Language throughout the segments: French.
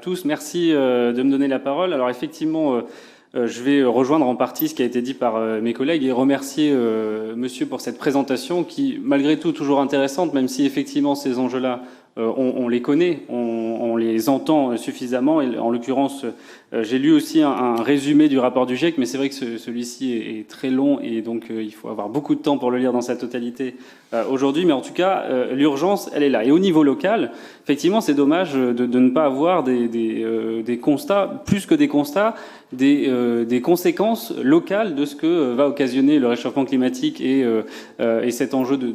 Tous, merci de me donner la parole. Alors effectivement, je vais rejoindre en partie ce qui a été dit par mes collègues et remercier monsieur pour cette présentation qui, malgré tout, toujours intéressante, même si effectivement ces enjeux-là, on les connaît, on les entend suffisamment. Et en l'occurrence, j'ai lu aussi un résumé du rapport du GIEC, mais c'est vrai que celui-ci est très long et donc il faut avoir beaucoup de temps pour le lire dans sa totalité aujourd'hui. Mais en tout cas, l'urgence, elle est là. Et au niveau local, effectivement, c'est dommage de ne pas avoir des constats, plus que des constats, des conséquences locales de ce que va occasionner le réchauffement climatique et cet enjeu de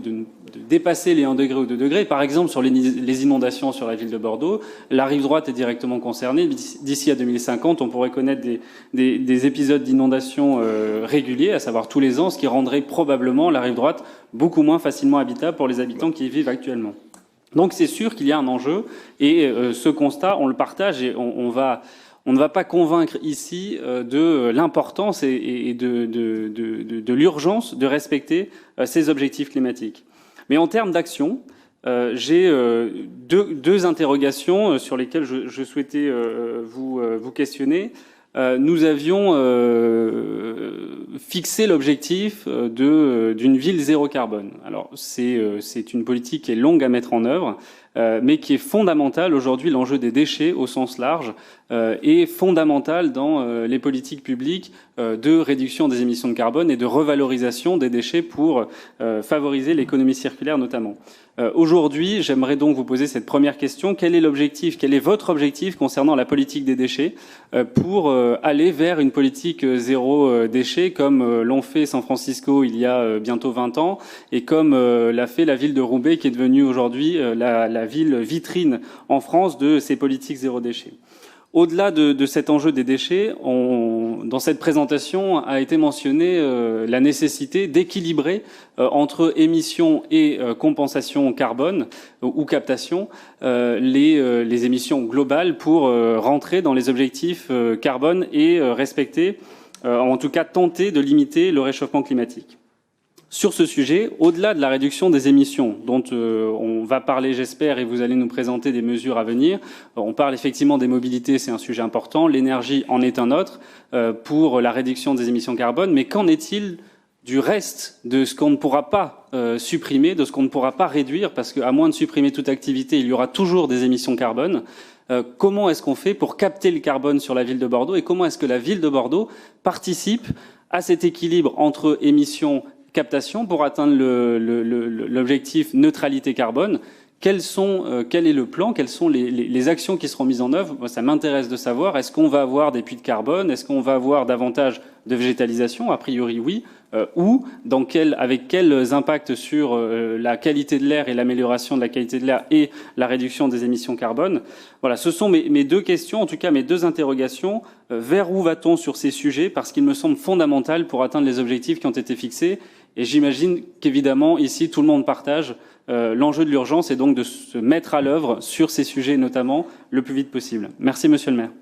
dépasser les 1 degré ou 2 degrés. Par exemple, sur les inondations sur la ville de Bordeaux, la rive droite est directement concernée. D'ici à 2050, on pourrait connaître des épisodes d'inondation réguliers, à savoir tous les ans, ce qui rendrait probablement la rive droite beaucoup moins facilement habitable pour les habitants qui y vivent actuellement. Donc c'est sûr qu'il y a un enjeu et ce constat, on le partage et on ne va pas convaincre ici de l'importance et de l'urgence de respecter ces objectifs climatiques. Mais en termes d'action, j'ai deux interrogations sur lesquelles je souhaitais vous questionner. Nous avions fixé l'objectif d'une ville zéro carbone. Alors c'est une politique qui est longue à mettre en œuvre, mais qui est fondamentale aujourd'hui. L'enjeu des déchets au sens large est fondamental dans les politiques publiques de réduction des émissions de carbone et de revalorisation des déchets pour favoriser l'économie circulaire notamment. Aujourd'hui, j'aimerais donc vous poser cette première question. Quel est l'objectif, quel est votre objectif concernant la politique des déchets pour aller vers une politique zéro déchet comme l'ont fait San Francisco il y a bientôt 20 ans et comme l'a fait la ville de Roubaix qui est devenue aujourd'hui la ville vitrine en France de ces politiques zéro déchet. Au-delà de cet enjeu des déchets, dans cette présentation a été mentionnée la nécessité d'équilibrer entre émissions et compensation carbone ou captation les émissions globales pour rentrer dans les objectifs carbone et respecter, en tout cas tenter de limiter le réchauffement climatique. Sur ce sujet, au-delà de la réduction des émissions, dont on va parler, j'espère, et vous allez nous présenter des mesures à venir, on parle effectivement des mobilités, c'est un sujet important, l'énergie en est un autre, pour la réduction des émissions carbone, mais qu'en est-il du reste de ce qu'on ne pourra pas supprimer, de ce qu'on ne pourra pas réduire, parce qu'à moins de supprimer toute activité, il y aura toujours des émissions carbone. Comment est-ce qu'on fait pour capter le carbone sur la ville de Bordeaux et comment est-ce que la ville de Bordeaux participe à cet équilibre entre émissions captation pour atteindre l'objectif neutralité carbone? Quel est le plan? Quelles sont les actions qui seront mises en œuvre? Moi, ça m'intéresse de savoir. Est-ce qu'on va avoir des puits de carbone? Est-ce qu'on va avoir davantage de végétalisation? A priori, oui. Ou avec quels impacts sur la qualité de l'air et l'amélioration de la qualité de l'air et la réduction des émissions carbone? Voilà, ce sont mes deux questions, en tout cas mes deux interrogations. Vers où va-t-on sur ces sujets? Parce qu'il me semble fondamental pour atteindre les objectifs qui ont été fixés. Et j'imagine qu'évidemment, ici, tout le monde partage l'enjeu de l'urgence et donc de se mettre à l'œuvre sur ces sujets notamment le plus vite possible. Merci, Monsieur le maire.